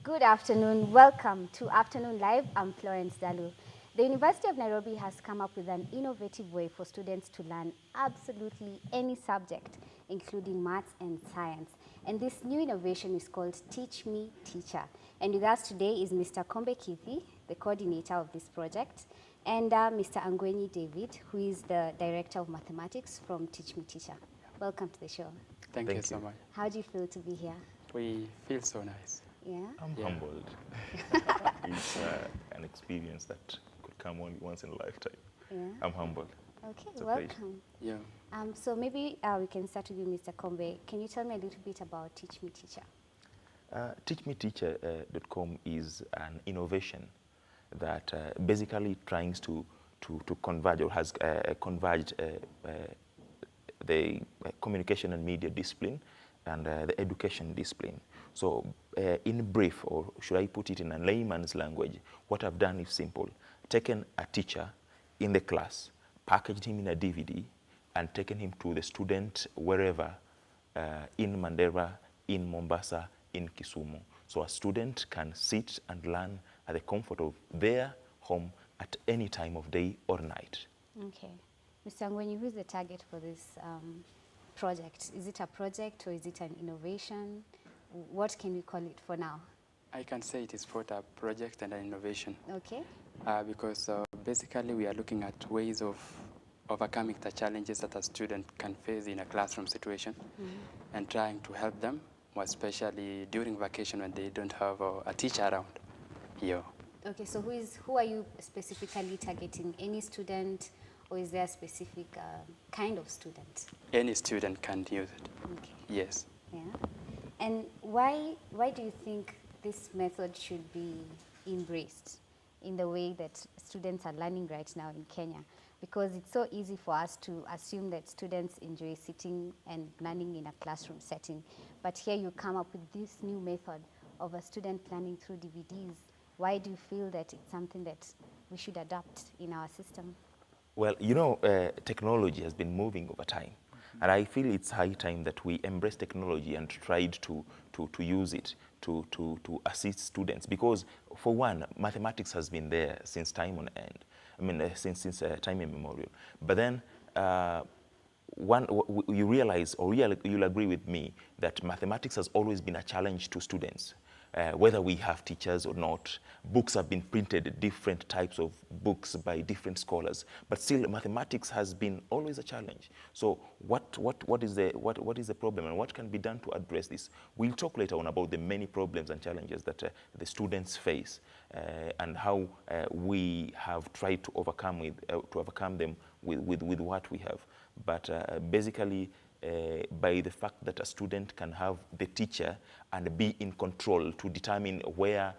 Good afternoon. Welcome to Afternoon Live. I'm Florence Dalu. The University of Nairobi has come up with an innovative way for students to learn absolutely any subject, including maths and science. And this new innovation is called Teach Me Teacher. And with us today is Mr. Kombe Kithi, the coordinator of this project, and Mr. Angwenyi David, who is the director of mathematics from Teach Me Teacher. Welcome to the show. Thank you so much. How do you feel to be here? We feel so nice. Yeah? I'm humbled. It's an experience that could come only once in a lifetime. Yeah. I'm humbled. Okay, It's a pleasure. welcome. Yeah. So maybe we can start with you, Mr. Kombe. Can you tell me a little bit about Teach Me Teacher? TeachMeTeacher.com is an innovation that basically tries to converge or has converged the communication and media discipline and the education discipline. So in brief, or should I put it in a layman's language, what I've done is simple. Taken a teacher in the class, packaged him in a DVD, and taken him to the student wherever, in Mandera, in Mombasa, in Kisumu. So a student can sit and learn at the comfort of their home at any time of day or night. Okay. Mr. Angwenyi, who is the target for this project? Is it a project or is it an innovation? What can we call it for now? I can say it is both a project and an innovation. Okay. Because basically we are looking at ways of overcoming the challenges that a student can face in a classroom situation and trying to help them, more especially during vacation when they don't have a teacher around here. Okay, so who are you specifically targeting? Any student, or is there a specific kind of student? Any student can use it. Okay. Yes. Yeah. And why do you think this method should be embraced in the way that students are learning right now in Kenya? Because it's so easy for us to assume that students enjoy sitting and learning in a classroom setting. But here you come up with this new method of a student learning through DVDs. Why do you feel that it's something that we should adopt in our system? Well, you know, technology has been moving over time. And I feel it's high time that we embrace technology and tried to use it to assist students. Because, for one, mathematics has been there since time on end. I mean, since time immemorial. But then, you realize, or you'll agree with me, that mathematics has always been a challenge to students. Whether we have teachers or not, books have been printed, different types of books by different scholars, but still mathematics has been always a challenge. So what is the problem and what can be done to address this? We'll talk later on about the many problems and challenges that the students face and how we have tried to overcome them with what we have. But basically, by the fact that a student can have the teacher and be in control to determine where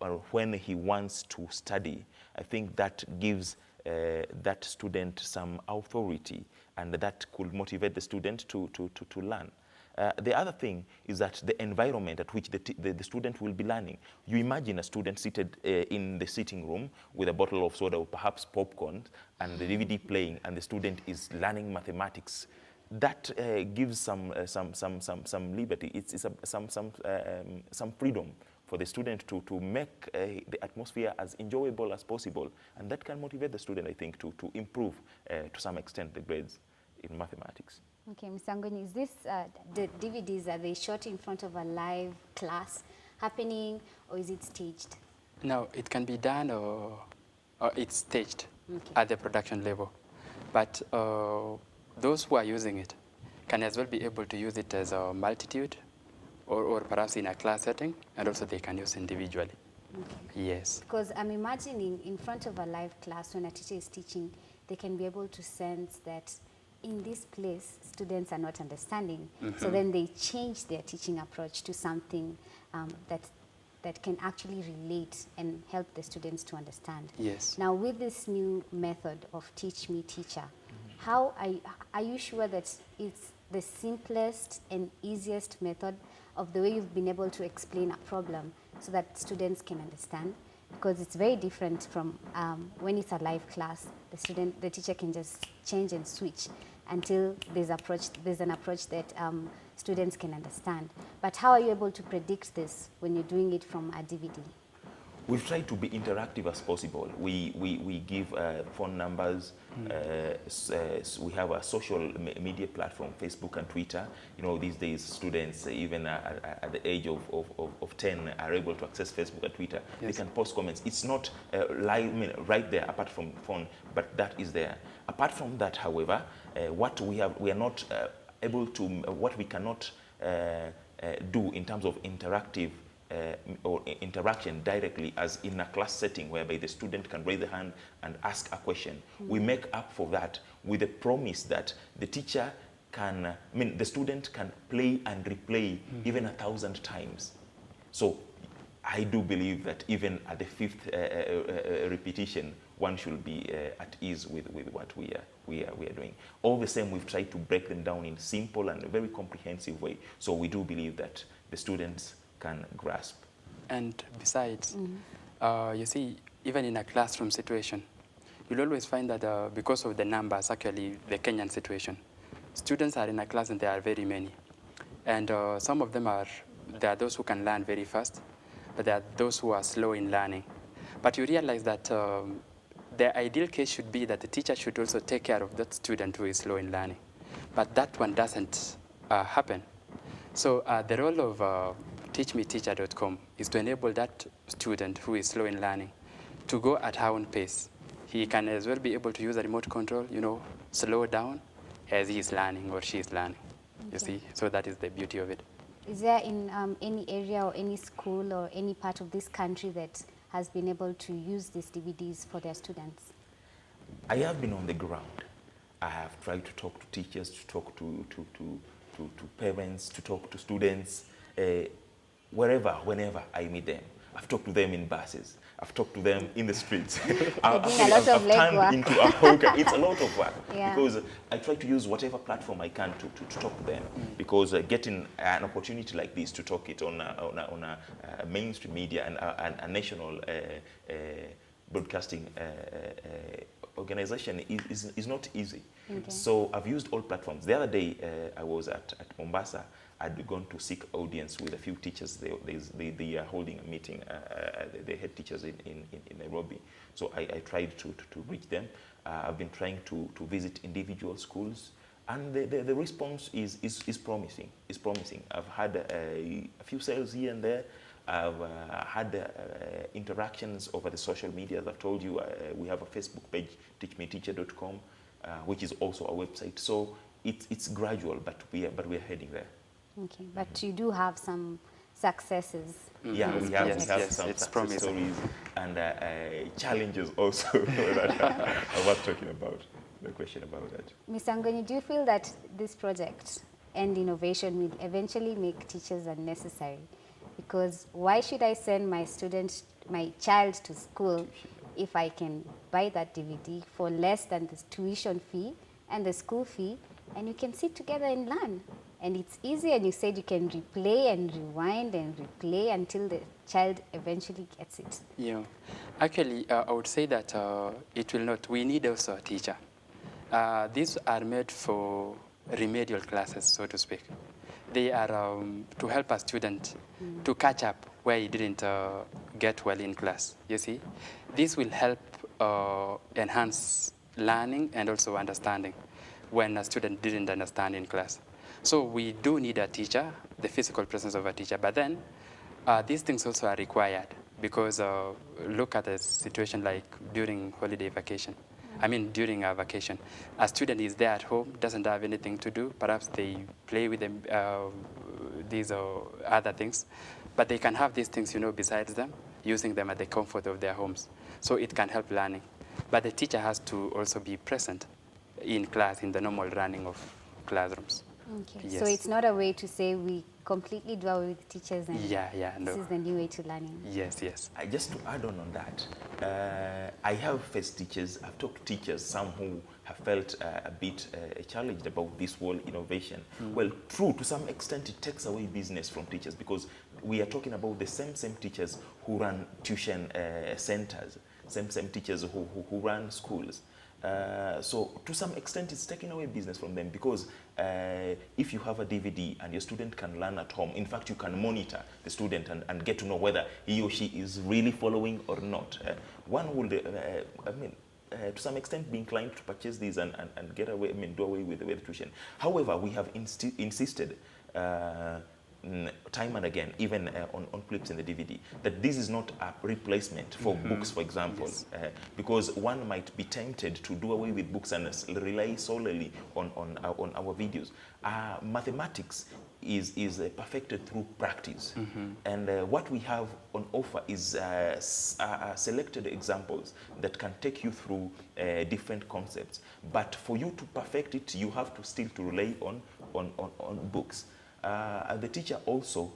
or when he wants to study, I think that gives that student some authority, and that could motivate the student to learn. The other thing is that the environment at which the student will be learning. You imagine a student seated in the sitting room with a bottle of soda or perhaps popcorn and the DVD playing, and the student is learning mathematics. That gives some liberty. It's some freedom for the student to make the atmosphere as enjoyable as possible, and that can motivate the student, I think, to improve to some extent the grades in mathematics. Okay, Ms. Angwenyi, is this, the DVDs, are they shot in front of a live class happening, or is it staged? No, it can be done or it's staged Okay. at the production level. But those who are using it can as well be able to use it as a multitude or perhaps in a class setting, and also they can use individually. Okay. Yes. Because I'm imagining in front of a live class when a teacher is teaching, they can be able to sense that in this place, students are not understanding. So then they change their teaching approach to something that can actually relate and help the students to understand. Yes. Now, with this new method of Teach Me Teacher, how are you sure that it's the simplest and easiest method of the way you've been able to explain a problem so that students can understand? Because it's very different from when it's a live class. The teacher can just change and switch until there's an approach that students can understand. But how are you able to predict this when you're doing it from a DVD? We've tried to be interactive as possible. We give phone numbers. We have a social media platform, Facebook and Twitter. You know, these days students, even at the age of 10, are able to access Facebook and Twitter. Yes. They can post comments. It's not live, right there apart from phone, but that is there. Apart from that, however, what we are not able to, what we cannot do in terms of interactive or interaction directly as in a class setting whereby the student can raise the hand and ask a question. We make up for that with the promise that the teacher can, the student can play and replay even 1,000 times. So I do believe that even at the 5th repetition, one should be at ease with what we are doing. All the same, we've tried to break them down in simple and very comprehensive way. So we do believe that the students can grasp. And besides, you see, even in a classroom situation, you'll always find that because of the numbers, actually the Kenyan situation, students are in a class and there are very many. And some of them there are those who can learn very fast, but there are those who are slow in learning. But you realize that the ideal case should be that the teacher should also take care of that student who is slow in learning. But that one doesn't happen. So the role of teachmeteacher.com is to enable that student who is slow in learning to go at her own pace. He can as well be able to use a remote control, you know, slow down as he is learning or she is learning, you see. So that is the beauty of it. Is there in any area or any school or any part of this country that has been able to use these DVDs for their students? I have been on the ground. I have tried to talk to teachers, to talk to parents, to talk to students, wherever, whenever I meet them. I've talked to them in buses. I've talked to them in the streets. I've turned into a hawker. It's a lot of work because I try to use whatever platform I can to talk to them. Because getting an opportunity like this to talk it on a mainstream media and a national broadcasting organization is not easy. Okay. So I've used all platforms. The other day I was at Mombasa. I'd gone to seek audience with a few teachers. They are holding a meeting, the head teachers in Nairobi. So I tried to reach them. I've been trying to visit individual schools, and the response is promising. It's promising. I've had a few sales here and there. I've had interactions over the social media. As I've told you, we have a Facebook page, teachmeteacher.com, which is also a website. So it's gradual, but we are heading there. Okay, but you do have some successes. Yeah, we have some success stories and challenges also that I was talking about, the question about that. Ms. Angonyi, do you feel that this project and innovation will eventually make teachers unnecessary? Because why should I send my child to school if I can buy that DVD for less than the tuition fee and the school fee, and you can sit together and learn? And it's easy, and you said you can replay and rewind and replay until the child eventually gets it. Yeah, actually, I would say that it will not. We need also a teacher. These are made for remedial classes, so to speak. They are to help a student to catch up where he didn't get well in class, you see. This will help enhance learning and also understanding when a student didn't understand in class. So we do need a teacher, the physical presence of a teacher, but then these things also are required because look at a situation like during holiday vacation. I mean, during a vacation, a student is there at home, doesn't have anything to do. Perhaps they play with them, these or other things, but they can have these things, you know, besides them, using them at the comfort of their homes. So it can help learning. But the teacher has to also be present in class, in the normal running of classrooms. Okay, yes. So it's not a way to say we completely do away with teachers and no. This is the new way to learning. Yes, yes. Just to add on that, I have faced teachers, I've talked to teachers, some who have felt a bit challenged about this whole innovation. Well, true, to some extent it takes away business from teachers because we are talking about the same teachers who run tuition centers, same teachers who run schools. So to some extent, it's taking away business from them, because if you have a DVD and your student can learn at home, in fact, you can monitor the student and get to know whether he or she is really following or not. One would, to some extent, be inclined to purchase these and get away, do away with the tuition. However, we have insisted time and again, even on clips in the DVD, that this is not a replacement for books, for example, yes. Because one might be tempted to do away with books and rely solely on our videos. Mathematics is perfected through practice, and what we have on offer is selected examples that can take you through different concepts. But for you to perfect it, you have to still to rely on books. The teacher also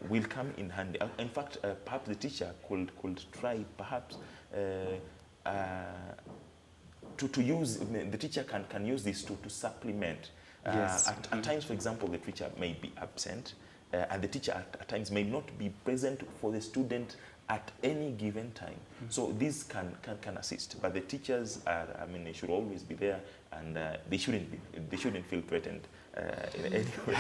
will come in handy. In fact, perhaps the teacher could try, perhaps, to use, the teacher can use this to supplement. Yes. At times, for example, the teacher may be absent, and the teacher at times may not be present for the student at any given time. So this can assist, but the teachers are, they should always be there, and they shouldn't feel threatened in any way.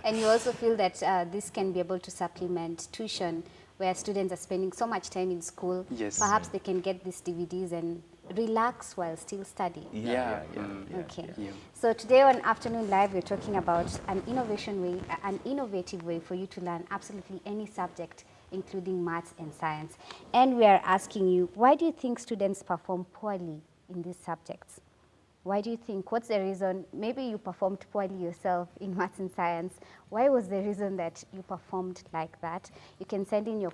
And you also feel that this can be able to supplement tuition, where students are spending so much time in school. Yes. Perhaps they can get these DVDs and relax while still studying. Yeah. Okay. Yeah. So today on Afternoon Live, we're talking about an innovative way for you to learn absolutely any subject, including maths and science. And we are asking you, why do you think students perform poorly in these subjects? Why do you think? What's the reason? Maybe you performed poorly yourself in maths and science. Why was the reason that you performed like that? You can send in your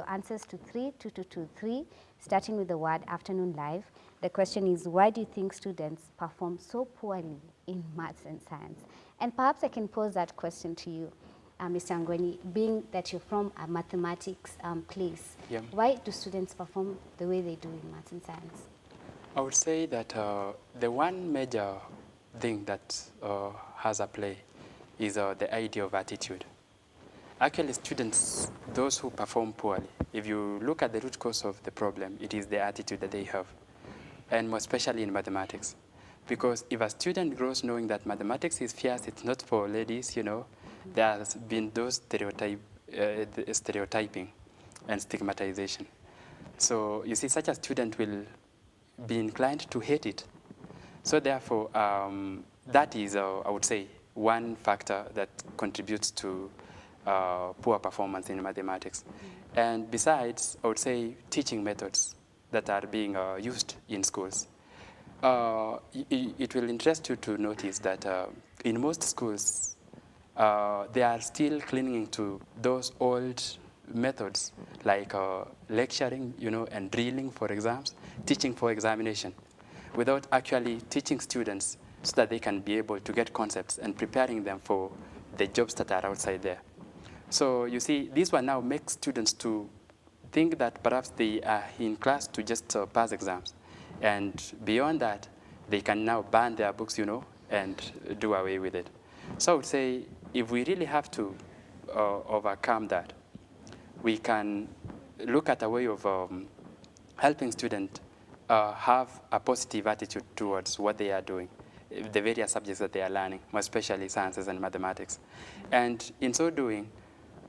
answers to 32223, starting with the word Afternoon Live. The question is, why do you think students perform so poorly in maths and science? And perhaps I can pose that question to you, Mr. Angweni, being that you're from a mathematics place. Yeah. Why do students perform the way they do in maths and science? I would say that the one major thing that has a play is the idea of attitude. Actually, students, those who perform poorly, if you look at the root cause of the problem, it is the attitude that they have, and more especially in mathematics. Because if a student grows knowing that mathematics is fierce, it's not for ladies, there has been those stereotyping and stigmatization. So you see, such a student will be inclined to hate it. So therefore, that is, I would say, one factor that contributes to poor performance in mathematics. And besides, I would say teaching methods that are being used in schools. It will interest you to notice that in most schools, they are still clinging to those old methods like lecturing, and drilling for exams, teaching for examination, without actually teaching students so that they can be able to get concepts and preparing them for the jobs that are outside there. So you see, this one now makes students to think that perhaps they are in class to just pass exams. And beyond that, they can now ban their books, and do away with it. So I would say, if we really have to overcome that, we can look at a way of helping students have a positive attitude towards what they are doing, the various subjects that they are learning, especially sciences and mathematics. And in so doing,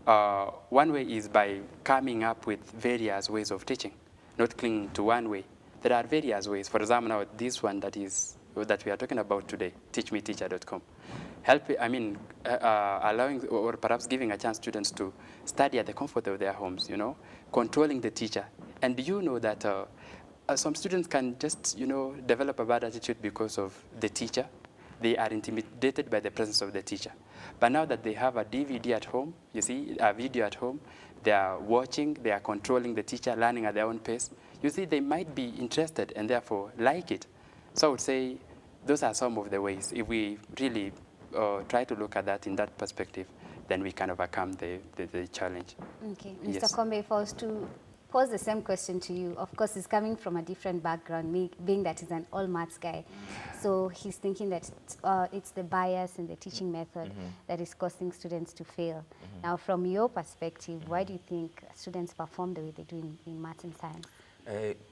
one way is by coming up with various ways of teaching, not clinging to one way. There are various ways. For example, now this one that we are talking about today, teachmeteacher.com. Allowing or perhaps giving a chance students to study at the comfort of their homes, controlling the teacher. And that some students can just, develop a bad attitude because of the teacher. They are intimidated by the presence of the teacher. But now that they have a DVD at home, a video at home, they are watching, they are controlling the teacher, learning at their own pace. They might be interested and therefore like it. So I would say those are some of the ways. If we really try to look at that in that perspective, then we can overcome the challenge. Okay. Mr. Kombe, if I was to pose the same question to you, of course, he's coming from a different background, me being that he's an all-maths guy. So he's thinking that it's the bias in the teaching method that is causing students to fail. Now, from your perspective, why do you think students perform the way they do in maths and science?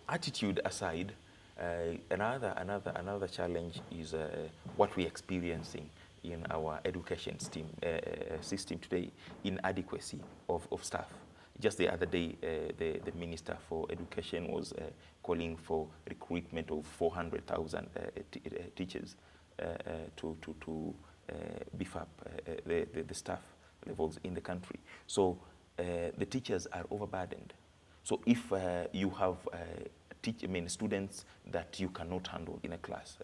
Attitude aside, Another challenge is what we're experiencing in our education system today, inadequacy of staff. Just the other day, the Minister for Education was calling for recruitment of 400,000 teachers to beef up the staff levels in the country. So the teachers are overburdened. So if you have students that you cannot handle in a class,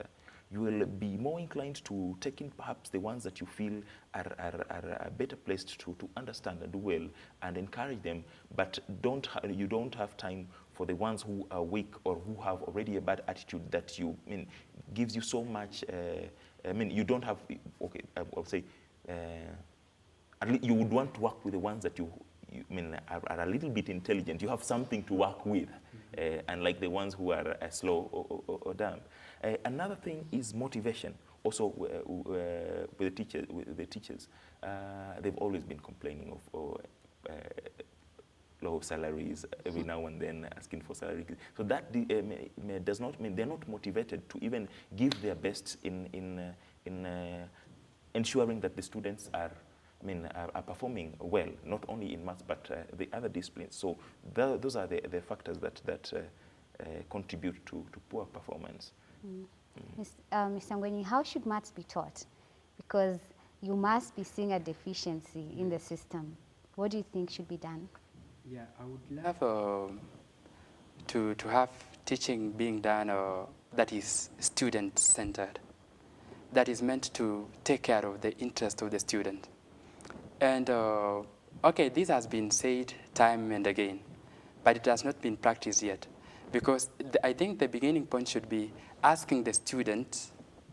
you will be more inclined to take in perhaps the ones that you feel are better placed to understand and do well and encourage them, but you don't have time for the ones who are weak or who have already a bad attitude that gives you so much, you don't have, okay, I would say, at least you would want to work with the ones that are a little bit intelligent. You have something to work with, unlike the ones who are slow or dumb. Another thing is motivation. Also, with the teachers, they've always been complaining of low salaries every now and then, asking for salary. So that does not mean they're not motivated to even give their best in ensuring that the students are performing well, not only in maths but the other disciplines. So those are the factors that contribute to poor performance. Mr. Ngweni, how should maths be taught? Because you must be seeing a deficiency in the system. What do you think should be done? Yeah, I would love to have teaching being done that is student-centered, that is meant to take care of the interest of the student. And okay, this has been said time and again, but it has not been practiced yet. Because I think the beginning point should be asking the students,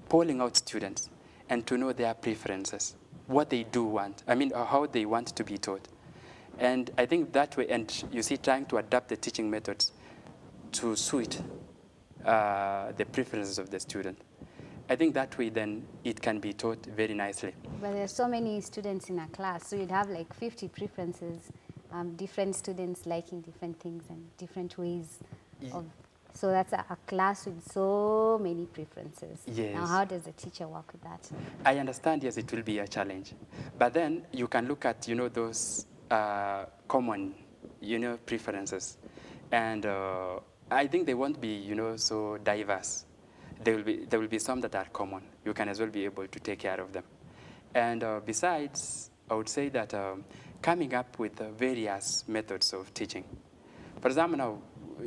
polling out students, and to know their preferences, what they do want, how they want to be taught. And I think that way, and you see, trying to adapt the teaching methods to suit the preferences of the student. I think that way then it can be taught very nicely. But there are so many students in a class, so you'd have like 50 preferences, different students liking different things and different ways of, so that's a class with so many preferences. Yes. Now how does the teacher work with that? I understand, yes, it will be a challenge. But then you can look at, those common, preferences. And I think they won't be, so diverse. There will be some that are common. You can as well be able to take care of them. And besides, I would say that coming up with various methods of teaching. For example, now,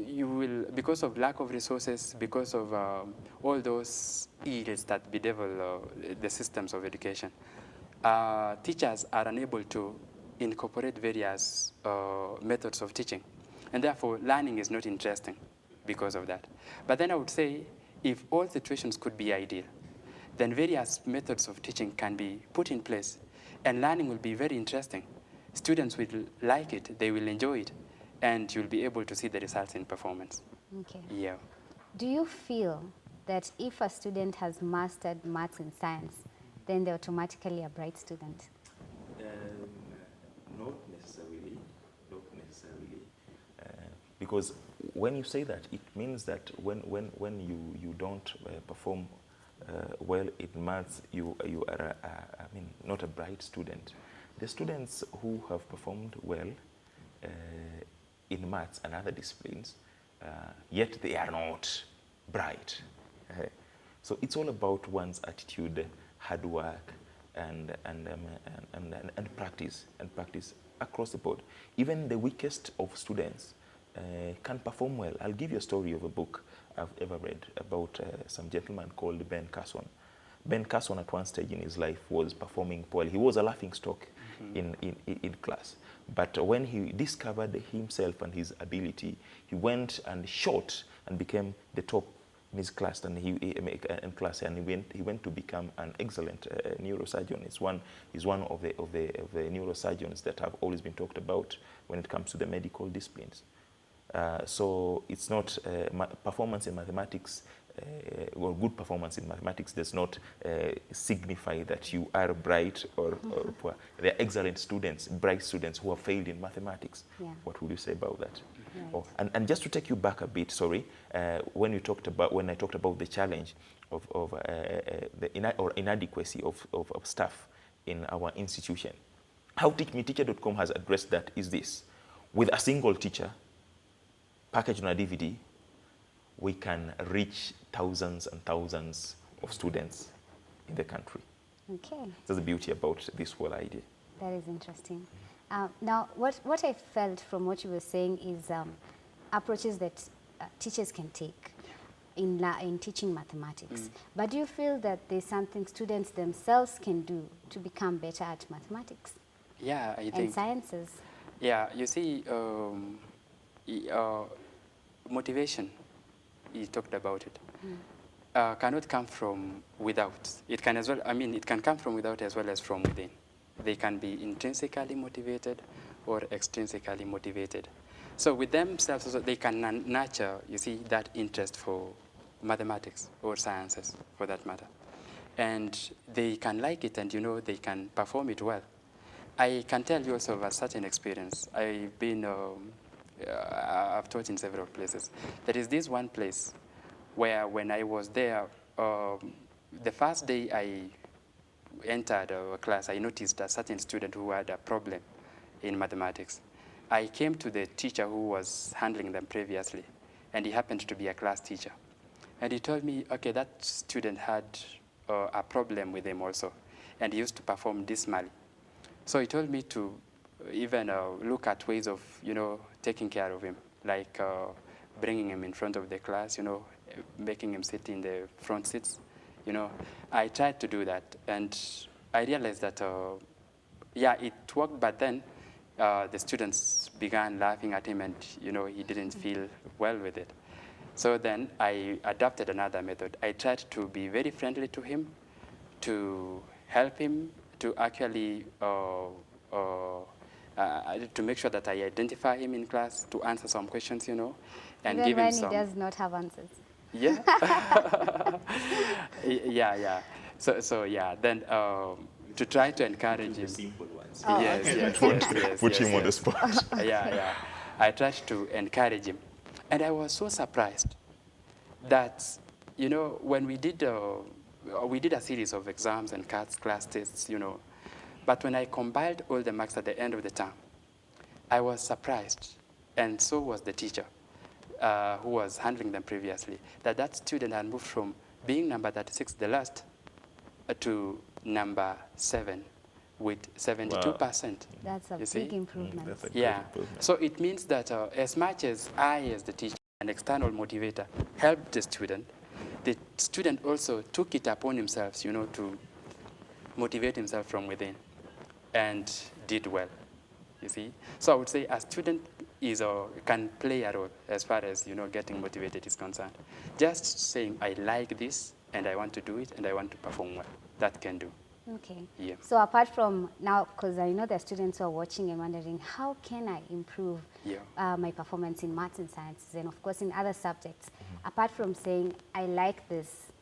you will, because of lack of resources, because of all those ills that bedevil the systems of education, teachers are unable to incorporate various methods of teaching. And therefore, learning is not interesting because of that. But then I would say, if all situations could be ideal, then various methods of teaching can be put in place, and learning will be very interesting. Students will like it, they will enjoy it, and you'll be able to see the results in performance. Okay. Yeah. Do you feel that if a student has mastered maths and science, then they're automatically a bright student? Not necessarily. Not necessarily. Because when you say that, it means that when you don't perform well in maths, you are not a bright student. The students who have performed well in maths and other disciplines, yet they are not bright. So it's all about one's attitude, hard work, and practice across the board. Even the weakest of students can perform well. I'll give you a story of a book I've ever read about some gentleman called Ben Carson. Ben Carson at one stage in his life was performing well. He was a laughingstock in class. But when he discovered himself and his ability, he went and shot and became the top in his class, and he went to become an excellent neurosurgeon. He's one of the neurosurgeons that have always been talked about when it comes to the medical disciplines. So it's not performance in mathematics or good performance in mathematics does not signify that you are bright or poor. There are excellent students, bright students who have failed in mathematics. Yeah. What would you say about that? Right. Oh, and just to take you back a bit, sorry, when I talked about the challenge of the inadequacy of staff in our institution, how teachmeteacher.com has addressed that is this: with a single teacher packaged on a DVD, we can reach thousands and thousands of students in the country. Okay. That's the beauty about this whole idea. That is interesting. Now, what I felt from what you were saying is approaches that teachers can take in teaching mathematics. But do you feel that there's something students themselves can do to become better at mathematics Yeah, I think. and sciences? Yeah, you see, motivation, you talked about it, cannot come from without. It can as well, I mean, it can come from without as well as from within. They can be intrinsically motivated or extrinsically motivated. So with themselves, also, they can nurture, you see, that interest for mathematics or sciences, for that matter. And they can like it, and, you know, they can perform it well. I can tell you also of a certain experience. I've been, I've taught in several places. There is this one place where when I was there, the first day I entered a class, I noticed a certain student who had a problem in mathematics. I came to the teacher who was handling them previously, and he happened to be a class teacher. And he told me, okay, that student had a problem with him also, and he used to perform dismally. So he told me to even look at ways of, you know, taking care of him, like bringing him in front of the class, you know, making him sit in the front seats. You know, I tried to do that, and I realized that, yeah, it worked, but then the students began laughing at him, and, you know, he didn't feel well with it. So then I adopted another method. I tried to be very friendly to him, to help him, to actually to make sure that I identify him in class, to answer some questions, you know, and Even give him when some. he does not have answers. Yeah. Yeah. So yeah, then to try to encourage him. Simple ones. Oh, Yes, okay. yes. Put him on the spot. Yeah. I tried to encourage him. And I was so surprised that, you know, when we did a series of exams and class tests, you know, but when I compiled all the marks at the end of the term, I was surprised, and so was the teacher who was handling them previously, that student had moved from being number 36, the last, to number 7 with 72%. That's a You see? big improvement. That's a great Yeah. improvement. So it means that as much as I, as the teacher, an external motivator, helped the student also took it upon himself, you know, to motivate himself from within, and did well. You see? So I would say a student can play a role as far as, you know, getting motivated is concerned. Just saying, I like this, and I want to do it, and I want to perform well. That can do. Okay. Yeah. So apart from now, because I know there are students who are watching and wondering, how can I improve my performance in maths and sciences, and of course in other subjects? Apart from saying, I like this,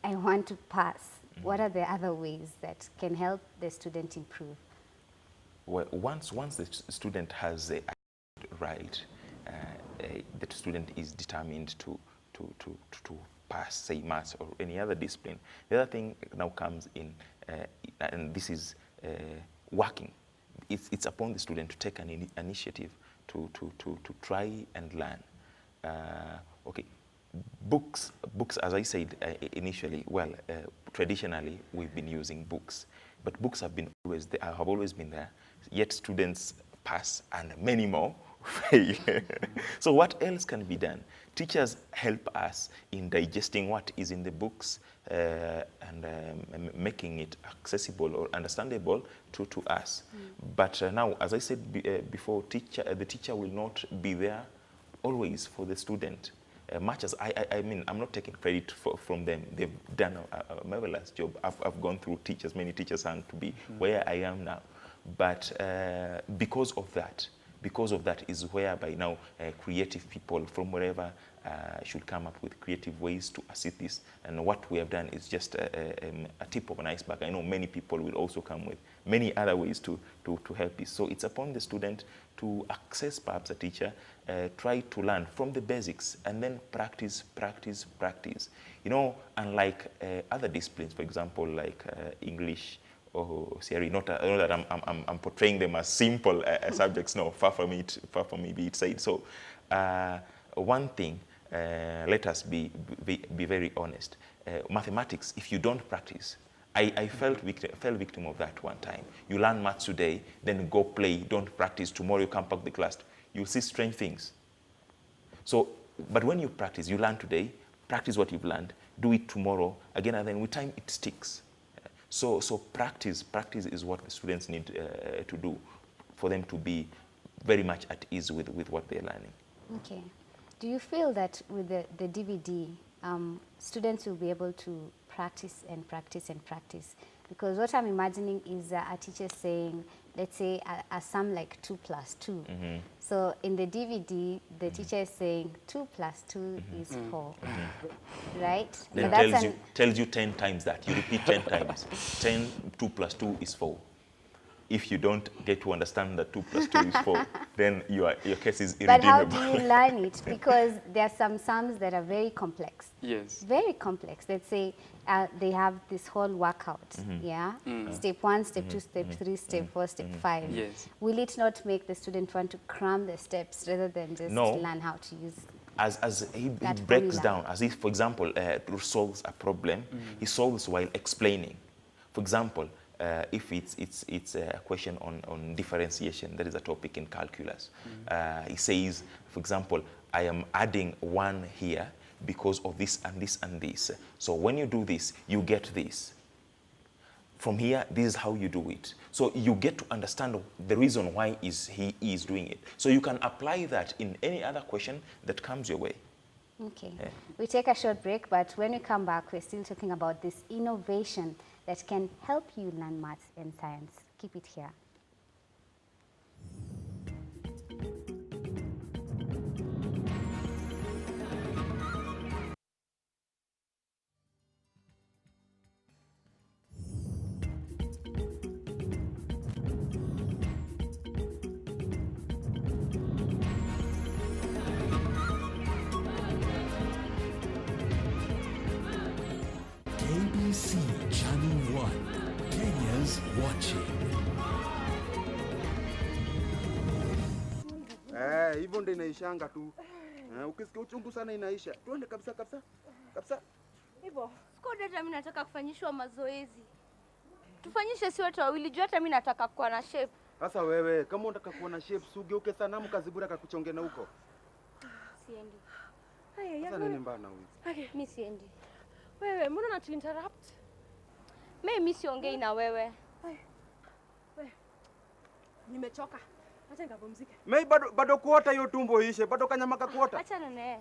I want to pass, what are the other ways that can help the student improve? Well, once the student has the right, the student is determined to pass, say, maths or any other discipline. The other thing now comes in, and this is working. It's upon the student to take an initiative to try and learn. Okay, books, as I said initially, well, traditionally we've been using books, but books have always been there, yet students pass and many more fail. So what else can be done? Teachers help us in digesting what is in the books and making it accessible or understandable to us. But now, as I said before, the teacher will not be there always for the student. Much as I mean, I'm not taking credit from them. They've done a marvelous job. I've gone through teachers, many teachers, and to be where I am now. But because of that, because of that is whereby now creative people from wherever should come up with creative ways to assist this. And what we have done is just a tip of an iceberg. I know many people will also come with many other ways to help this. So it's upon the student to access perhaps a teacher, try to learn from the basics, and then practice, practice, practice. You know, unlike other disciplines, for example, like English or theory, not that I'm portraying them as simple subjects. No, far from me be it said. So one thing, let us be very honest. Mathematics, if you don't practice, I fell victim of that one time. You learn maths today, then go play, don't practice. Tomorrow you come back to the class, you'll see strange things. So, but when you practice, you learn today, practice what you've learned, do it tomorrow, again, and then with time it sticks. So practice is what the students need to do for them to be very much at ease with what they're learning. Okay. Do you feel that with the DVD, students will be able to practice and practice and practice? Because what I'm imagining is a teacher saying, let's say, a sum like 2 + 2. Mm-hmm. So in the DVD, the teacher is saying 2 + 2 is 4, right? Then tells you 10 times that. You repeat 10 times. 2 + 2 is 4. If you don't get to understand that 2 + 2 is 4, then your case is irredeemable. But how do you learn it? Because there are some sums that are very complex. Yes. Very complex. Let's say they have this whole workout, yeah? Step 1, step 2, step 3, step 4, step 5. Yes. Will it not make the student want to cram the steps rather than just learn how to use As he breaks down, as if, for example, solves a problem, he solves while explaining. For example, if it's a question on differentiation, that is a topic in calculus. He says, for example, I am adding 1 here because of this and this and this. So when you do this, you get this. From here, this is how you do it. So you get to understand the reason why he is doing it. So you can apply that in any other question that comes your way. Okay. Yeah. We take a short break, but when we come back, we're still talking about this innovation that can help you learn maths and science. Keep it here. KBC Channel 1, Kenya's watching. Hivyo ndio inaishanga tu. Ukisikia uchungu sana inaisha. Tuende kabisa kabisa. Kabisa. Hivyo, siko dada, mimi nataka kufanyishwa mazoezi. Tufanyishe si watu wawili, juu hata mimi nataka kuwa na shape. Sasa wewe, kama unataka kuwa na shape, sugeuke sanamu kazibura kakuchonge na huko. Siendi. Sasa nini mbana huyu? Okay, mimi siendi. Wewe, mbona unatu interrupt? Mimi siongei na wewe. Wewe. Nimechoka. Acha nikapumzike. Mimi bado kuota hiyo tumbo ishe, bado kanyamaka kuota. Acha nene.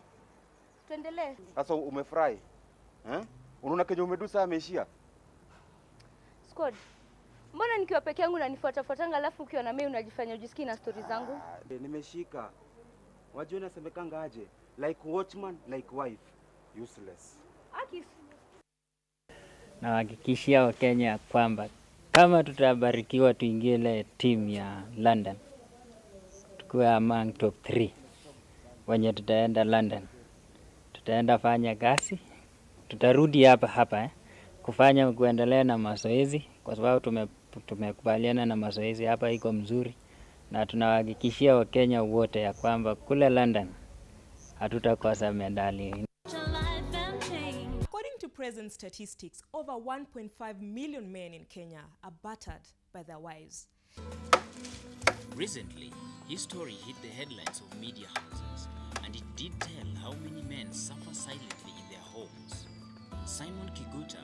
Tuendelee. Sasa umefurahi? Unaona kenye umedusa ameishia? Squad. Mbona nikiwa peke yangu unanifuatafuatanga, alafu ukiwa na mimi unajifanya ujisikii na stories zangu? Nimeshika. Wajua nasemekanga aje? Like watchman, like wife. Useless. Nawahakikishia Wakenya kwamba kama tutabarikiwa tuingie ile timu ya London, tukuwe among top 3 wenye tutaenda London, tutaenda fanya kazi, tutarudi hapa kuendelea na mazoezi, kwa sababu tumekubaliana na mazoezi hapa iko mzuri, na tunawahakikishia Wakenya wote ya kwamba kule London hatutakosa medali. According to present statistics, over 1.5 million men in Kenya are battered by their wives. Recently, his story hit the headlines of media houses, and it did tell how many men suffer silently in their homes. Simon Kiguta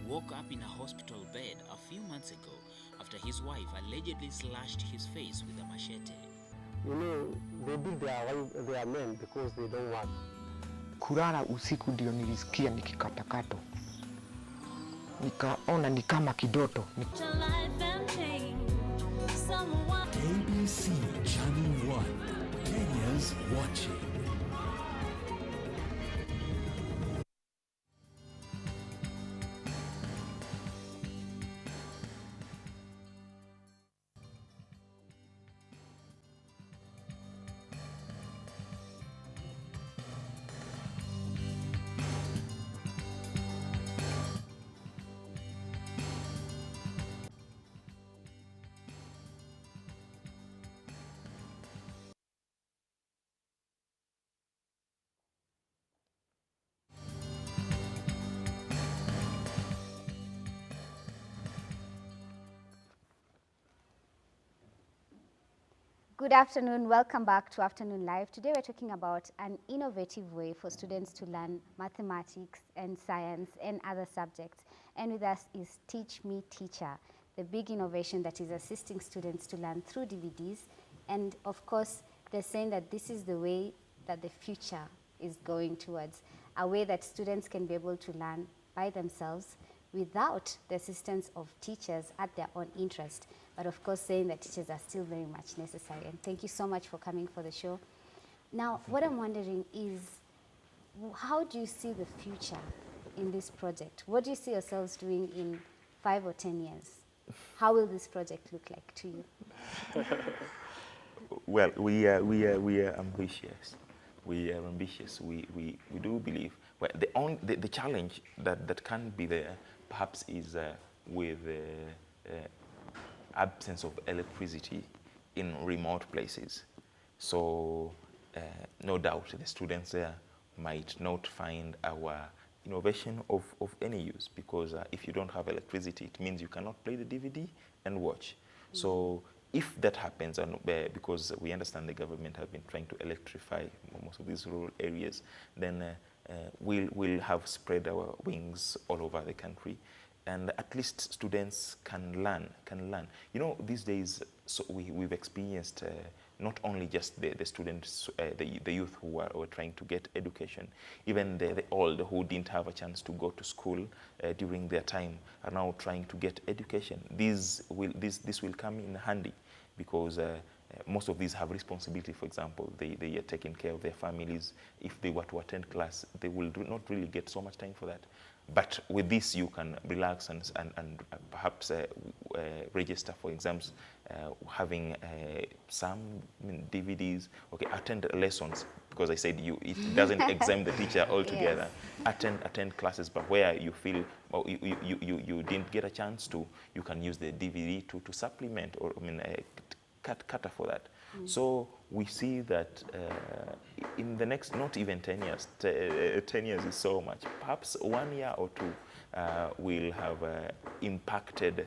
woke up in a hospital bed a few months ago after his wife allegedly slashed his face with a machete. You know, they beat their men because they don't work. Kulala usiku ndio nilisikia nikikatakato. Nikaona ni kama kidoto. KBC Channel 1, Good afternoon. Welcome back to Afternoon Live. Today we're talking about an innovative way for students to learn mathematics and science and other subjects. And with us is Teach Me Teacher, the big innovation that is assisting students to learn through DVDs. And of course, they're saying that this is the way that the future is going towards, a way that students can be able to learn by themselves without the assistance of teachers at their own interest. But of course, saying that teachers are still very much necessary. And thank you so much for coming for the show. Now, what I'm wondering is, how do you see the future in this project? What do you see yourselves doing in 5 or 10 years? How will this project look like to you? Well, we are ambitious. We are ambitious. We do believe. Well, the challenge that can be there perhaps is with absence of electricity in remote places. So no doubt the students there might not find our innovation of any use, because if you don't have electricity, it means you cannot play the DVD and watch. So if that happens, and because we understand the government have been trying to electrify most of these rural areas, then we'll have spread our wings all over the country, and at least students can learn. You know, these days, so we've experienced not only just the students, the youth who were trying to get education, even the old who didn't have a chance to go to school during their time are now trying to get education. This will come in handy, because most of these have responsibility. For example, they are taking care of their families. If they were to attend class, they will not really get so much time for that. But with this, you can relax and perhaps register for exams, having some DVDs. Okay, attend lessons, because I said it doesn't exempt the teacher altogether. Yes. Attend classes, but where you feel you didn't get a chance to, you can use the DVD to supplement, or cater for that. So we see that in the next, not even 10 years, 10 years is so much, perhaps 1 year or two, will have impacted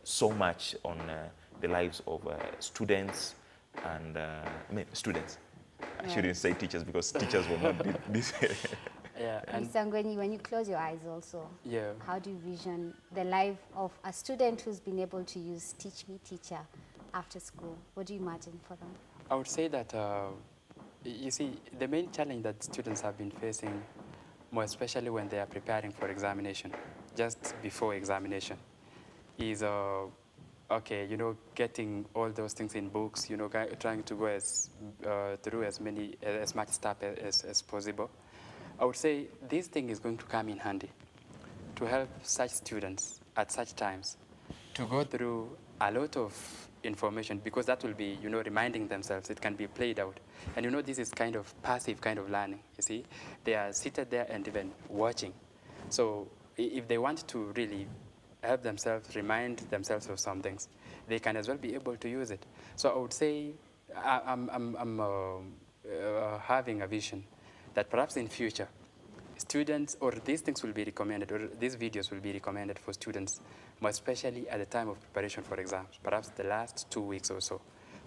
so much on the lives of students and students. I shouldn't say teachers, because teachers will not do this. Yeah, and Sangweni, when you close your eyes also, how do you vision the life of a student who's been able to use Teach Me Teacher after school? What do you imagine for them? I would say that, you see, the main challenge that students have been facing, more especially when they are preparing for examination, just before examination, is, okay, you know, getting all those things in books, you know, trying to go through as much stuff as possible. I would say this thing is going to come in handy to help such students at such times to go through a lot of information, because that will be, you know, reminding themselves. It can be played out. And you know, this is kind of passive kind of learning, you see. They are seated there and even watching. So if they want to really help themselves, remind themselves of some things, they can as well be able to use it. So I would say I'm having a vision that perhaps in future, students, or these things will be recommended, or these videos will be recommended for students, more especially at the time of preparation for exams, perhaps the last 2 weeks or so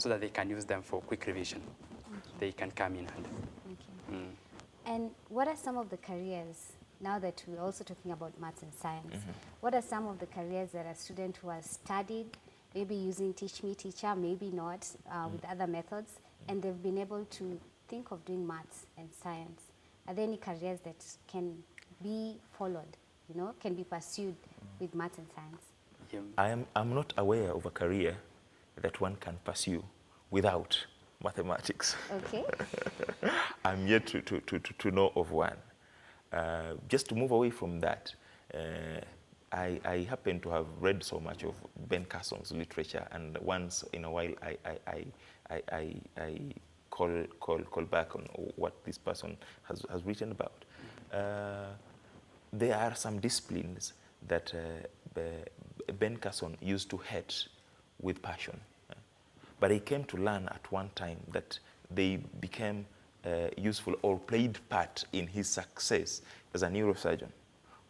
that they can use them for quick revision. They can come in handy. And what are some of the careers, now that we're also talking about maths and science, what are some of the careers that a student who has studied, maybe using Teach Me Teacher, maybe not, with other methods, and they've been able to think of doing maths and science? Are there any careers that can be followed, you know, can be pursued with maths and science? I'm not aware of a career that one can pursue without mathematics. Okay. I'm yet to know of one. Just to move away from that, I happen to have read so much of Ben Carson's literature, and once in a while I call back on what this person has written about. There are some disciplines that Ben Carson used to hate with passion, but he came to learn at one time that they became useful or played part in his success as a neurosurgeon.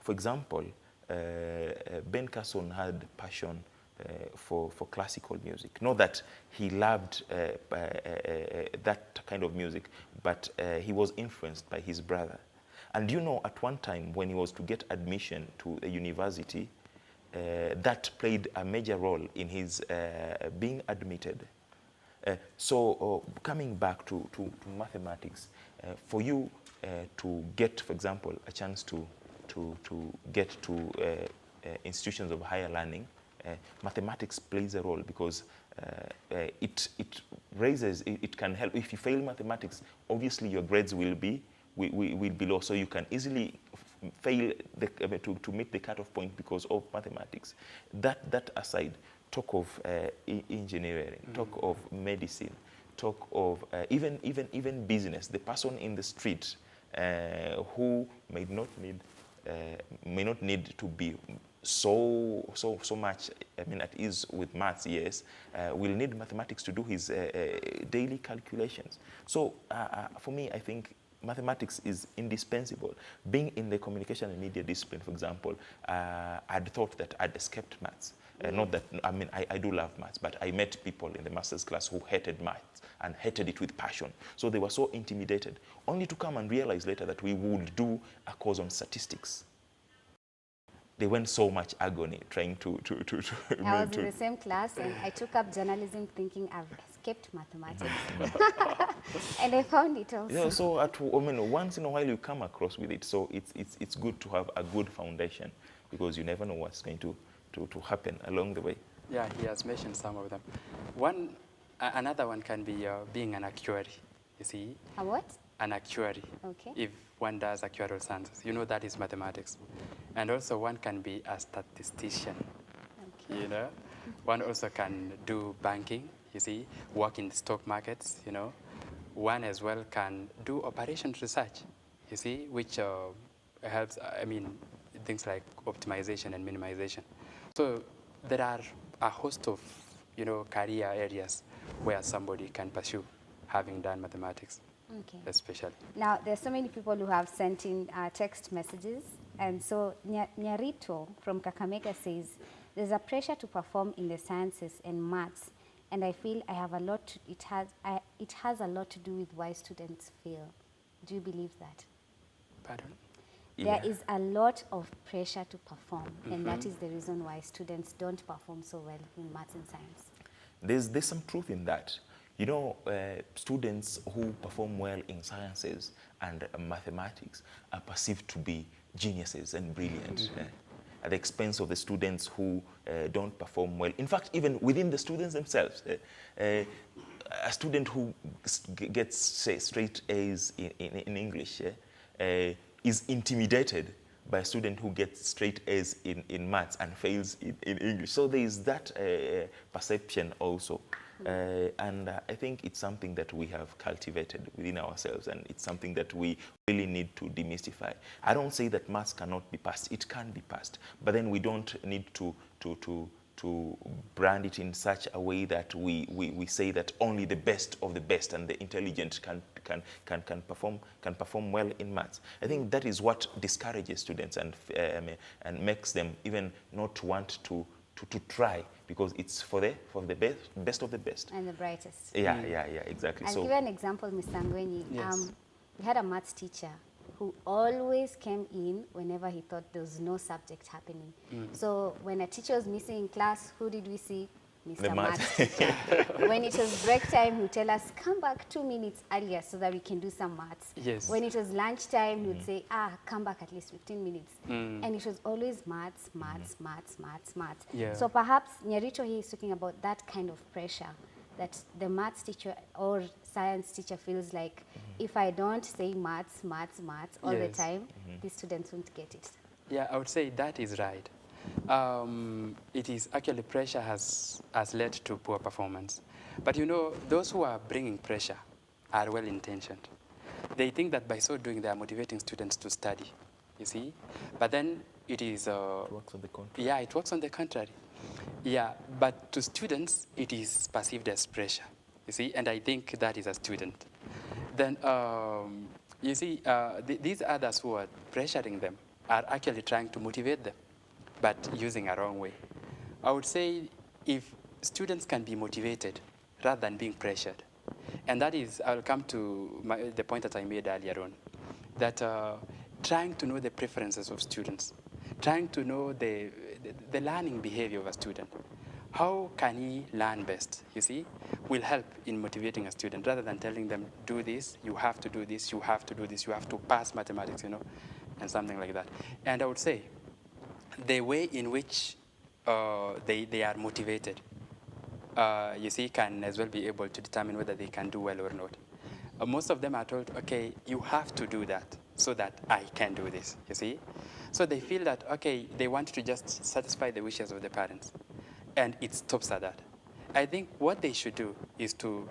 For example, Ben Carson had passion for classical music. Not that he loved that kind of music, but he was influenced by his brother. And you know, at one time when he was to get admission to a university, that played a major role in his being admitted. So coming back to mathematics, for you to get, for example, a chance to get to institutions of higher learning, mathematics plays a role because it raises, it can help. If you fail mathematics, obviously your grades will be low, so you can easily fail to meet the cutoff point because of mathematics. That aside, talk of engineering, talk of medicine, talk of even business. The person in the street who may not need to be so much, I mean, at ease with maths, yes, will need mathematics to do his daily calculations. So for me, I think mathematics is indispensable. Being in the communication and media discipline, for example, I'd thought that I'd escaped maths. Not that, I mean, I do love maths, but I met people in the master's class who hated maths and hated it with passion. So they were so intimidated, only to come and realize later that we would do a course on statistics. They went so much agony trying to I was in the same class and I took up journalism thinking I've escaped mathematics. And I found it also. Yeah, so I mean, once in a while you come across with it, so it's good to have a good foundation because you never know what's going to happen along the way. Yeah, he has mentioned some of them. Another one can be being an actuary, you see. A what? An actuary. Okay. If one does actuarial sciences, you know that is mathematics. And also one can be a statistician, okay. You know. One also can do banking, you see, work in stock markets, you know. One as well can do operation research, you see, which helps, I mean, things like optimization and minimization. So there are a host of, you know, career areas where somebody can pursue having done mathematics, okay. Especially. Now, there's so many people who have sent in text messages. And so Nyarito from Kakamega says, there's a pressure to perform in the sciences and maths, and I feel I have a lot it has a lot to do with why students fail. Do you believe that? Pardon? There is a lot of pressure to perform, and that is the reason why students don't perform so well in maths and science. There's some truth in that. You know, students who perform well in sciences and mathematics are perceived to be geniuses and brilliant at the expense of the students who don't perform well. In fact, even within the students themselves, a student who gets, say, straight A's in English is intimidated by a student who gets straight A's in maths and fails in English. So there is that perception also. And I think it's something that we have cultivated within ourselves, and it's something that we really need to demystify. I don't say that maths cannot be passed. It can be passed, but then we don't need to brand it in such a way that we say that only the best of the best and the intelligent can perform well in maths. I think that is what discourages students and makes them even not want to try, because it's for the best of the best. And the brightest. Yeah, exactly. I'll so give you an example, Mr. Ngwenyi. Yes. We had a maths teacher who always came in whenever he thought there was no subject happening. So when a teacher was missing in class, who did we see? Mr. Maths teacher. When it was break time, he would tell us, come back 2 minutes earlier so that we can do some maths. Yes. When it was lunch time, he would say, come back at least 15 minutes. And it was always maths. Yeah. So perhaps Nyarito here is talking about that kind of pressure that the maths teacher or science teacher feels like, if I don't say maths all the time, these students won't get it. Yeah, I would say that is right. It is actually pressure has led to poor performance. But you know, those who are bringing pressure are well-intentioned. They think that by so doing, they are motivating students to study, you see? But then it is... it works on the contrary. Yeah, it works on the contrary. Yeah, but to students, it is perceived as pressure, you see? And I think that is a student. Then, you see, these others who are pressuring them are actually trying to motivate them, but using a wrong way. I would say if students can be motivated rather than being pressured. And that is, I'll come to the point that I made earlier on, that trying to know the preferences of students, trying to know the learning behavior of a student. How can he learn best, you see, will help in motivating a student rather than telling them, do this, you have to do this, you have to do this, you have to pass mathematics, you know, and something like that. And I would say the way in which they are motivated, you see, can as well be able to determine whether they can do well or not. Most of them are told, okay, you have to do that so that I can do this, you see. So they feel that, okay, they want to just satisfy the wishes of the parents. And it stops at that. I think what they should do is to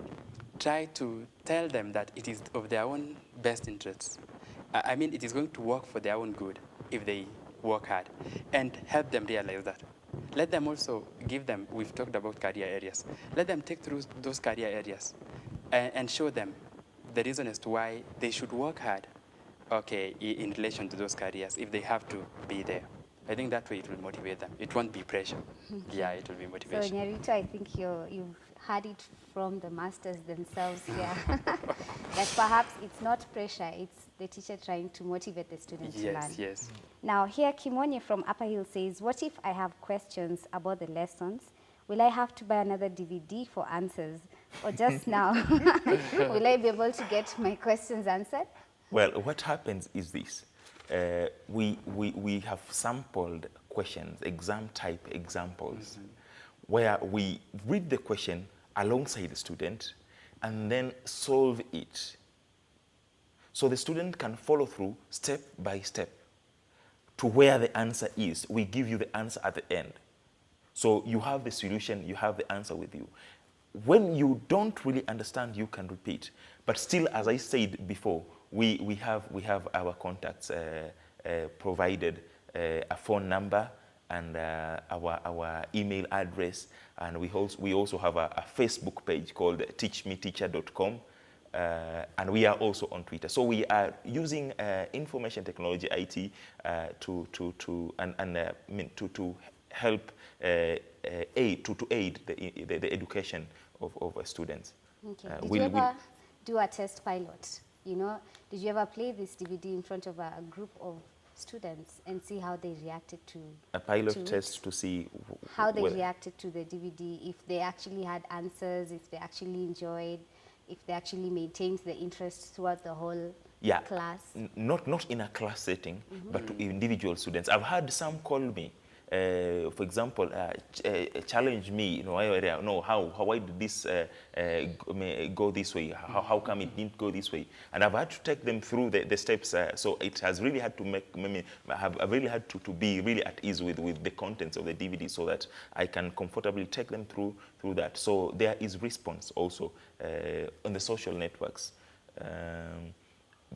try to tell them that it is of their own best interests. I mean, it is going to work for their own good if they work hard, and help them realize that. Let them also give them, we've talked about career areas, let them take through those career areas and show them the reason as to why they should work hard, okay, in relation to those careers if they have to be there. I think that way it will motivate them. It won't be pressure. Yeah, it will be motivation. So, Nyarito, I think you've heard it from the masters themselves here. That perhaps it's not pressure, it's the teacher trying to motivate the students to learn. Yes, yes. Now, here Kimonye from Upper Hill says, what if I have questions about the lessons? Will I have to buy another DVD for answers? Or just now, will I be able to get my questions answered? Well, what happens is this. We have sampled questions, exam type examples, where we read the question alongside the student and then solve it. So the student can follow through step by step to where the answer is. We give you the answer at the end. So you have the solution, you have the answer with you. When you don't really understand, you can repeat. But still, as I said before, we have our contacts provided, a phone number and our email address, and we also have a Facebook page called teachmeteacher.com, and we are also on Twitter. So we are using information technology IT to help aid the education of students. Okay. Did you ever do a test pilot? You know, did you ever play this DVD in front of a group of students and see how they reacted to a pilot test to see how they reacted to the DVD, if they actually had answers, if they actually enjoyed, if they actually maintained the interest throughout the whole class? Not in a class setting, but to individual students. I've had some call me, for example, challenge me, why did this go this way? How come it didn't go this way? And I've had to take them through the steps. So it has really had to I've really had to be really at ease with the contents of the DVD so that I can comfortably take them through that. So there is response also on the social networks.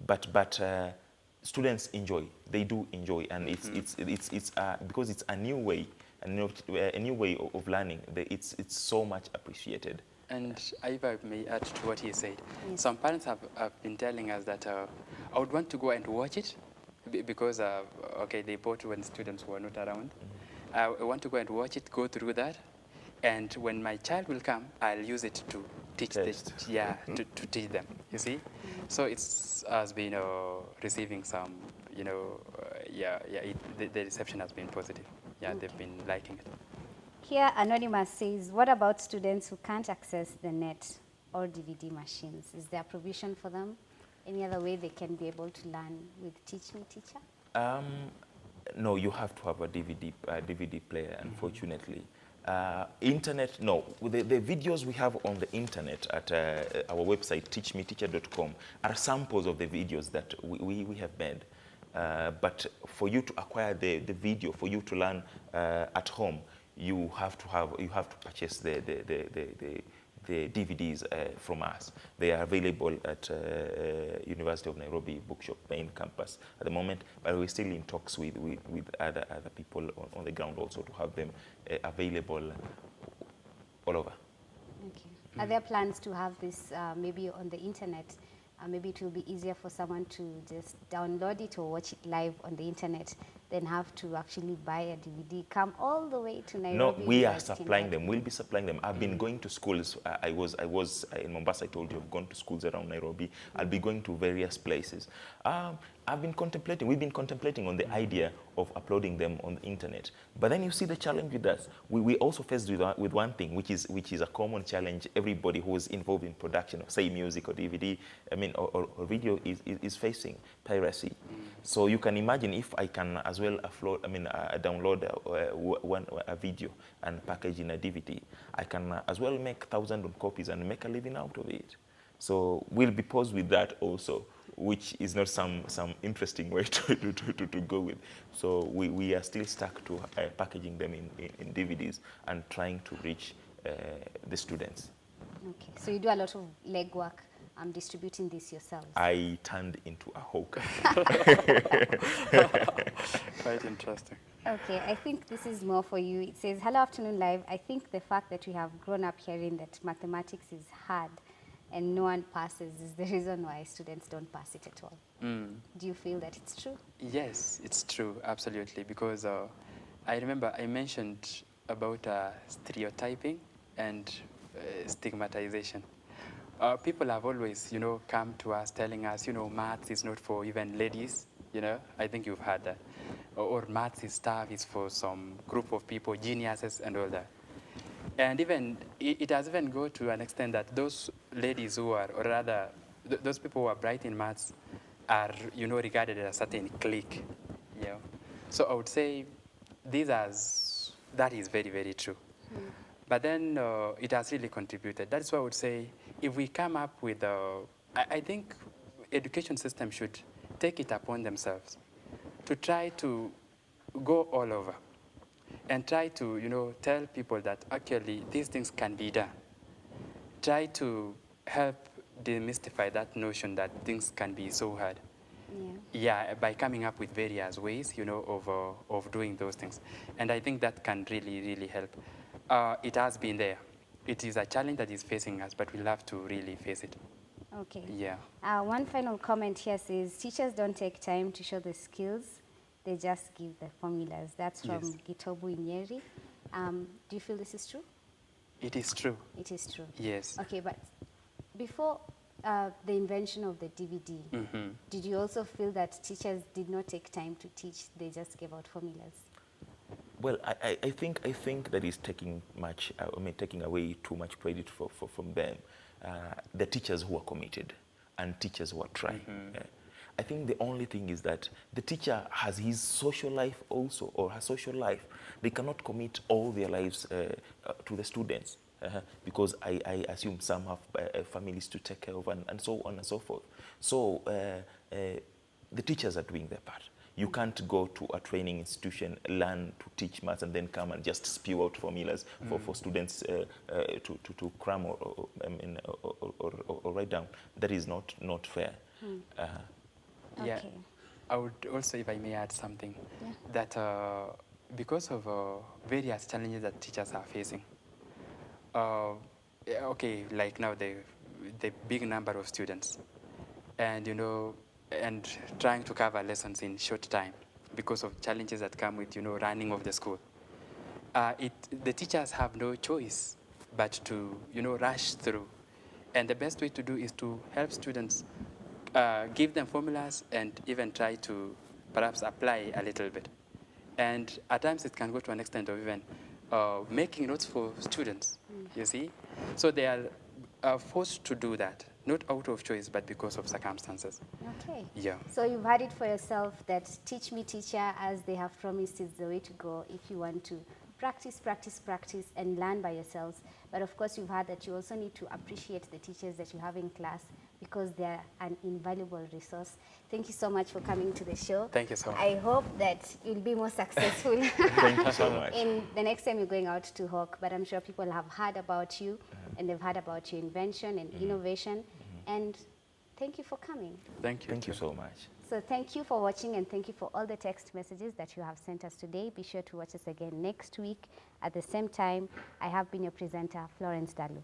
But students enjoy. They do enjoy, and it's because it's a new way, a new way of learning. It's so much appreciated. And if I may add to what he said, some parents have been telling us that I would want to go and watch it because okay, they bought when students were not around. I want to go and watch it, go through that, and when my child will come, I'll use it to teach to teach them. You see, so it's has been receiving some, the reception has been positive. Yeah, they've been liking it. Here, Anonymous says, what about students who can't access the net or DVD machines? Is there provision for them? Any other way they can be able to learn with Teach Me Teacher? No, you have to have a DVD player, unfortunately. Internet, no. The videos we have on the internet at our website, teachmeteacher.com, are samples of the videos that we have made. But for you to acquire the video, for you to learn at home, you have to purchase the DVDs from us. They are available at University of Nairobi Bookshop main campus at the moment, but we're still in talks with other people on the ground also to have them available all over. Okay. Are there plans to have this maybe on the internet? Maybe it will be easier for someone to just download it or watch it live on the internet then have to actually buy a DVD, come all the way to No, Nairobi. we are University supplying and them. We'll be supplying them. I've been going to schools. I was in Mombasa. I told you I've gone to schools around Nairobi. I'll be going to various places. I've been contemplating. We've been contemplating on the idea of uploading them on the internet. But then you see the challenge with us. We also faced with one thing, which is a common challenge. Everybody who is involved in production of, say, music or DVD, I mean, or video is facing piracy. So you can imagine if I can as well download a video and package in a DVD, I can as well make thousands of copies and make a living out of it. So we'll be posed with that also, which is not some interesting way to go with. So we are still stuck to packaging them in DVDs and trying to reach the students. Okay, so you do a lot of legwork distributing this yourselves. I turned into a hawker. Quite interesting. Okay, I think this is more for you. It says, hello, Afternoon Live. I think the fact that we have grown up hearing that mathematics is hard and no one passes is the reason why students don't pass it at all. Do you feel that it's true? Yes, it's true, absolutely. Because I remember I mentioned about stereotyping and stigmatization. People have always, come to us telling us, maths is not for even ladies, I think you've heard that. Or maths is tough, is for some group of people, geniuses and all that. And even, it has even gone to an extent that those ladies who are, or rather, those people who are bright in maths are, regarded as a certain clique, So I would say that is very, very true. But then it has really contributed. That's why I would say if we come up with, I think education system should take it upon themselves to try to go all over and try to, tell people that actually these things can be done. Try to help demystify that notion that things can be so hard. Yeah, by coming up with various ways, of doing those things. And I think that can really, really help. It has been there. It is a challenge that is facing us, but we'll have to really face it. Okay. Yeah. One final comment here says, teachers don't take time to show the skills, they just give the formulas. That's from Gitobu Nyeri. Do you feel this is true? It is true. It is true. Yes. Okay, but before the invention of the DVD, did you also feel that teachers did not take time to teach, they just gave out formulas? Well, I think that is taking away too much credit from them. The teachers who are committed and teachers who are trying. I think the only thing is that the teacher has his social life also, or her social life. They cannot commit all their lives to the students because I assume some have families to take care of and so on and so forth. So the teachers are doing their part. You can't go to a training institution, learn to teach maths, and then come and just spew out formulas for students to cram or write down. That is not fair. Yeah, Okay. I would also, if I may add something, that because of various challenges that teachers are facing, okay, like now the big number of students, and and trying to cover lessons in short time because of challenges that come with running of the school. The teachers have no choice but to rush through, and the best way to do is to help students, give them formulas and even try to perhaps apply a little bit. And at times it can go to an extent of even making notes for students, you see? So they are forced to do that, not out of choice, but because of circumstances. Okay. Yeah. So you've had it for yourself that teach me, teacher, as they have promised, is the way to go if you want to practice, practice, practice, and learn by yourselves. But of course, you've heard that you also need to appreciate the teachers that you have in class because they're an invaluable resource. Thank you so much for coming to the show. Thank you so much. I hope that you'll be more successful Thank you so much. in the next time you're going out to Hawk. But I'm sure people have heard about you and they've heard about your invention and innovation. And thank you for coming. Thank you. Thank you so much. So thank you for watching and thank you for all the text messages that you have sent us today. Be sure to watch us again next week at the same time. I have been your presenter, Florence Dalu.